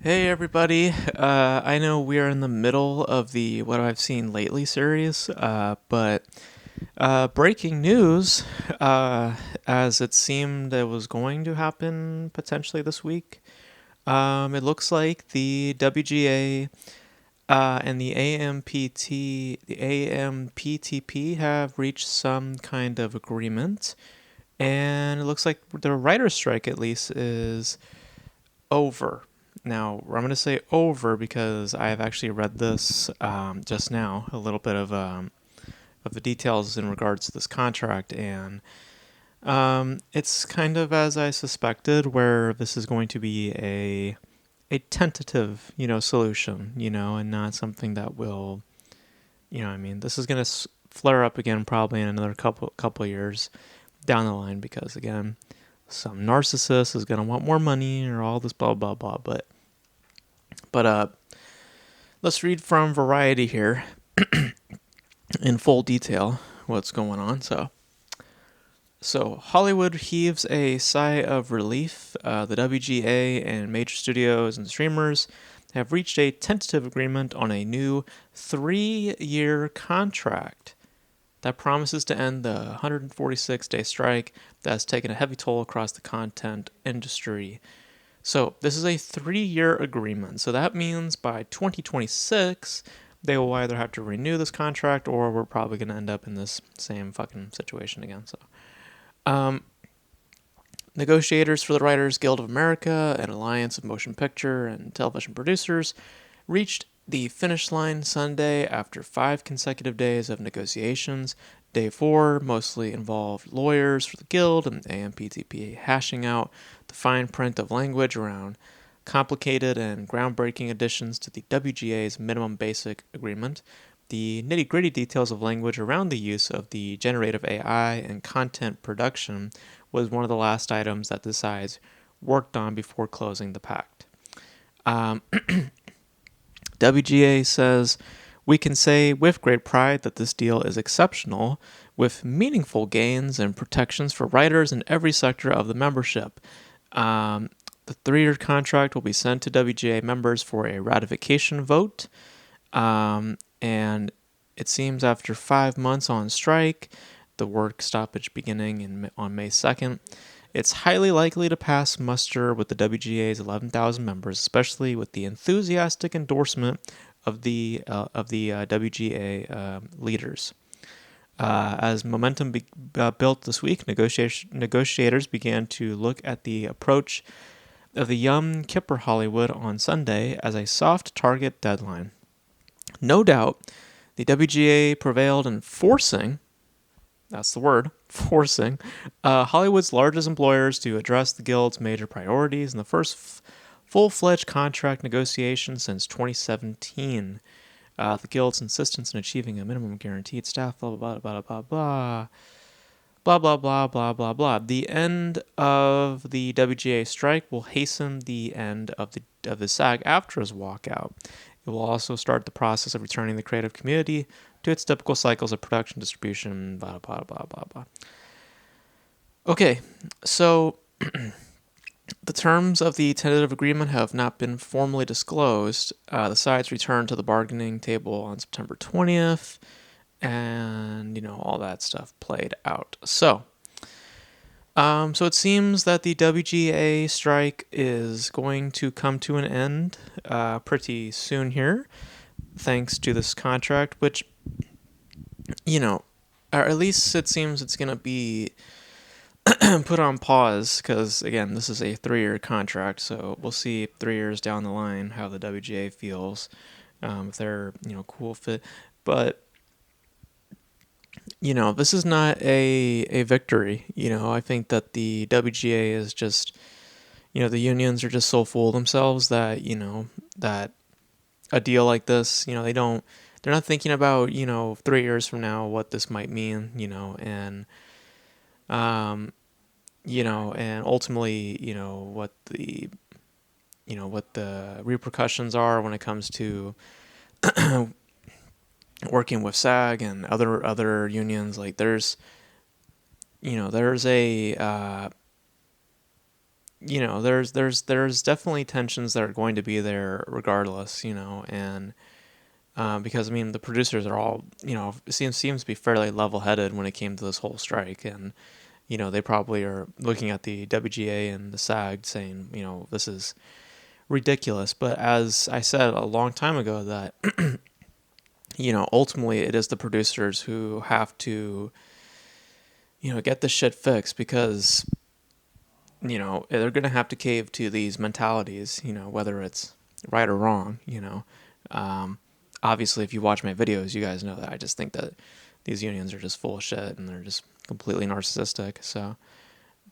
Hey everybody, I know we are in the middle of the What I've Seen Lately series, but breaking news, as it seemed it was going to happen potentially this week. It looks like the WGA and the AMPTP have reached some kind of agreement, and it looks like the writer's strike at least is over. Now, I'm going to say over because I have actually read this just now, a little bit of the details in regards to this contract, and it's kind of as I suspected, where this is going to be a tentative, solution, and not something that will, this is going to flare up again probably in another couple years down the line because again, some narcissist is going to want more money or all this blah blah blah, but let's read from Variety here in full detail what's going on. So Hollywood heaves a sigh of relief. The WGA and major studios and streamers have reached a tentative agreement on a new 3-year contract that promises to end the 146-day strike that has taken a heavy toll across the content industry. So this is a 3-year agreement. So that means by 2026, they will either have to renew this contract or we're probably going to end up in this same fucking situation again. So, negotiators for the Writers Guild of America, an alliance of motion picture and television producers, reached the finish line Sunday after 5 consecutive days of negotiations. Day 4 mostly involved lawyers for the Guild and AMPTP hashing out the fine print of language around complicated and groundbreaking additions to the WGA's minimum basic agreement. The nitty-gritty details of language around the use of the generative AI and content production was one of the last items that the sides worked on before closing the pact. WGA says, "We can say with great pride that this deal is exceptional, with meaningful gains and protections for writers in every sector of the membership. The 3-year contract will be sent to WGA members for a ratification vote, and it seems after 5 months on strike, the work stoppage beginning on May 2nd, it's highly likely to pass muster with the WGA's 11,000 members, especially with the enthusiastic endorsement of the WGA leaders. As momentum built this week, negotiators began to look at the approach of the Yom Kippur Hollywood on Sunday as a soft target deadline. No doubt, the WGA prevailed in forcing, that's the word, forcing, Hollywood's largest employers to address the Guild's major priorities in the first full-fledged contract negotiation since 2017. The Guild's insistence in achieving a minimum guaranteed staff, blah, blah, blah, blah, blah, blah, blah, blah, blah, blah, blah. The end of the WGA strike will hasten the end of the SAG-AFTRA's walkout. It will also start the process of returning the creative community to its typical cycles of production, distribution, blah, blah, blah, blah, blah. Okay, so the terms of the tentative agreement have not been formally disclosed. The sides returned to the bargaining table on September 20th, and, all that stuff played out. So it seems that the WGA strike is going to come to an end pretty soon here, thanks to this contract, which, or at least it seems it's going to be put on pause because, again, this is a 3-year contract, so we'll see 3 years down the line how the WGA feels, if they're, cool fit. But, this is not a victory. I think that the WGA is just, the unions are just so full of themselves that, that a deal like this, they're not thinking about, 3 years from now what this might mean, and and ultimately, what the repercussions are when it comes to working with SAG and other unions. Like there's a there's definitely tensions that are going to be there regardless, and because I mean the producers are all, it seems to be fairly level-headed when it came to this whole strike, and they probably are looking at the WGA and the SAG saying, this is ridiculous. But as I said a long time ago, that ultimately it is the producers who have to, get this shit fixed, because they're going to have to cave to these mentalities, whether it's right or wrong. um, Obviously, if you watch my videos, you guys know that I just think that these unions are just full of shit and they're just completely narcissistic. So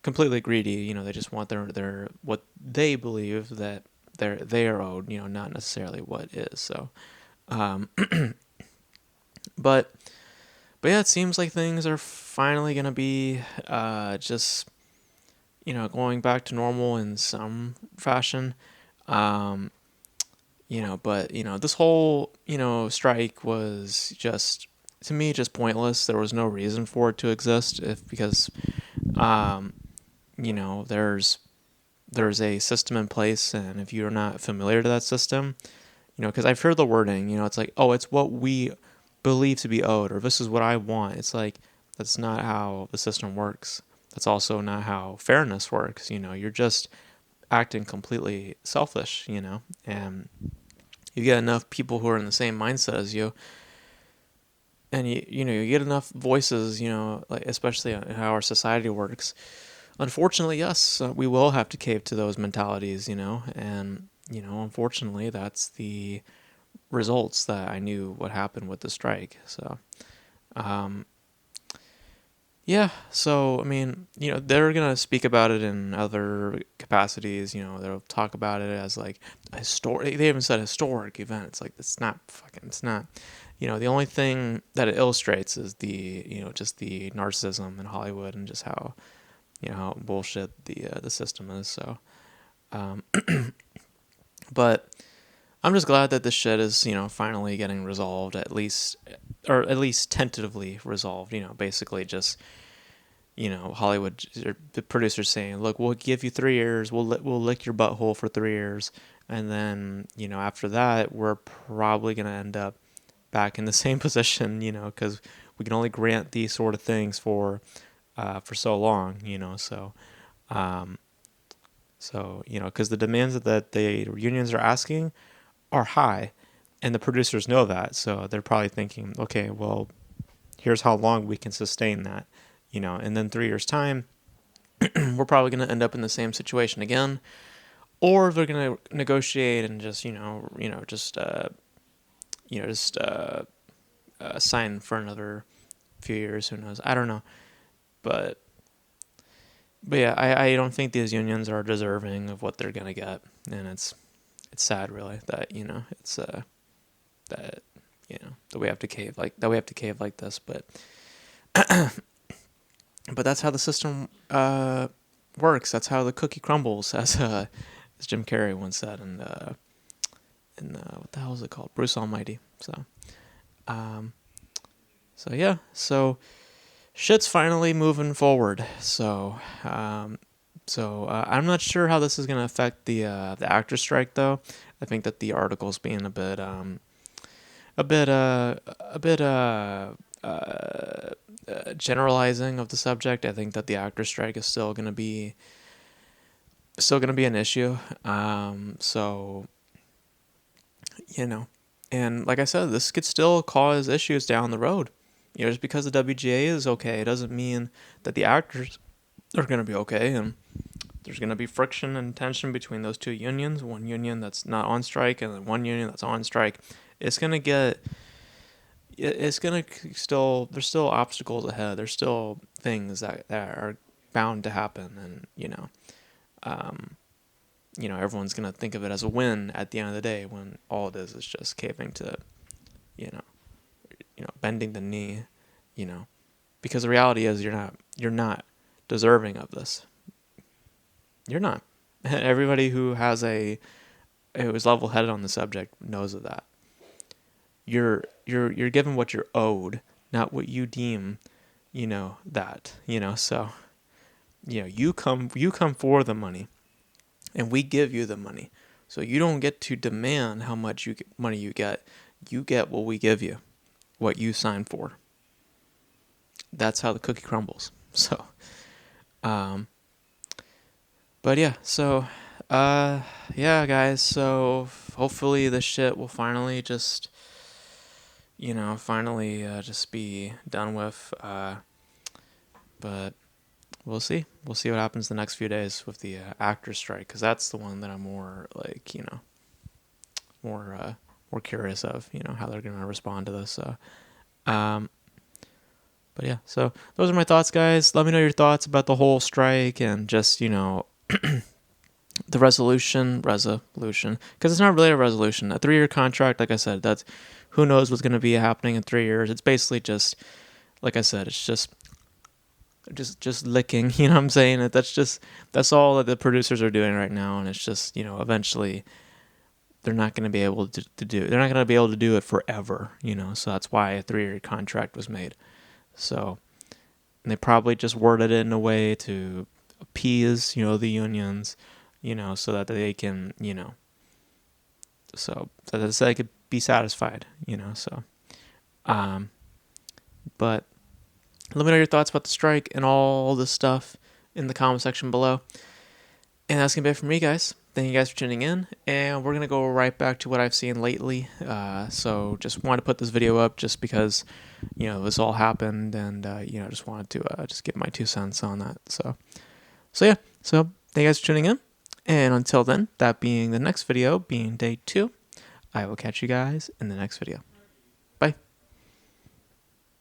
completely greedy. They just want their what they believe that they are owed. Not necessarily what is. So, um, but yeah, it seems like things are finally gonna be just going back to normal in some fashion. Um, but this whole strike was just, to me, just pointless. There was no reason for it to exist, if because um, there's a system in place, and if you're not familiar to that system, because I've heard the wording, it's like, oh, it's what we believe to be owed, or this is what I want. It's like, that's not how the system works. That's also not how fairness works. You're just acting completely selfish, and you get enough people who are in the same mindset as you, and you get enough voices, like, especially in how our society works. Unfortunately, yes, we will have to cave to those mentalities, and unfortunately, that's the results that I knew what happened with the strike. So, um, yeah. So, I mean, they're gonna speak about it in other capacities. They'll talk about it as like a historic. They even said historic event. It's like, it's not fucking. It's not. The only thing that it illustrates is the just the narcissism in Hollywood, and just how how bullshit the system is. So, um, but I'm just glad that this shit is finally getting resolved, at least, or at least tentatively resolved. Basically just Hollywood, or the producers saying, look, we'll give you 3 years, we'll lick your butthole for 3 years, and then after that we're probably gonna end up back in the same position, because we can only grant these sort of things for so long, um, because the demands that the unions are asking are high, and the producers know that, so they're probably thinking, okay, well, here's how long we can sustain that, and then 3 years time, we're probably going to end up in the same situation again, or they're going to negotiate and just sign for another few years. Who knows? I don't know, but yeah, I don't think these unions are deserving of what they're going to get, and it's sad, really, that it's that that we have to cave like this, but but that's how the system works. That's how the cookie crumbles, as Jim Carrey once said, and what the hell is it called? Bruce Almighty. Um, yeah, so shit's finally moving forward. So I'm not sure how this is gonna affect the actor strike, though. I think that the article's being a bit generalizing of the subject. I think that the actor strike is still gonna be an issue. So and like I said, this could still cause issues down the road. Just because the WGA is okay, it doesn't mean that the actors are gonna be okay, and there's gonna be friction and tension between those two unions. One union that's not on strike, and then one union that's on strike. It's gonna still, there's still obstacles ahead. There's still things that are bound to happen, and everyone's gonna think of it as a win at the end of the day, when all it is just caving to, you know, bending the knee, because the reality is you're not deserving of this. You're not. Everybody who is level-headed on the subject knows of that. You're given what you're owed, not what you deem, that. So you come for the money. and we give you the money. So you don't get to demand how much money you get. You get what we give you, what you signed for. That's how the cookie crumbles. So, but yeah, so, yeah, guys. So hopefully this shit will finally just, just be done with. But we'll see. We'll see what happens the next few days with the actors strike, because that's the one that I'm more like, more curious of, how they're gonna respond to this. So, but yeah, so those are my thoughts, guys. Let me know your thoughts about the whole strike and just, the resolution, because it's not really a resolution. A 3-year contract, like I said, that's who knows what's going to be happening in 3 years. It's basically just, like I said, it's just licking. You know what I'm saying? That's all that the producers are doing right now, and it's just, eventually they're not going to be able to do. They're not going to be able to do it forever. So that's why a 3-year contract was made. So, and they probably just worded it in a way to appease, the unions, so that they can, so that they could be satisfied, so, but let me know your thoughts about the strike and all this stuff in the comment section below. And that's going to be it for me, guys. Thank you guys for tuning in, and we're going to go right back to what I've seen lately. So just wanted to put this video up just because, this all happened, and, just wanted to just give my 2 cents on that. So yeah. So thank you guys for tuning in. And until then, that being the next video, being day 2, I will catch you guys in the next video.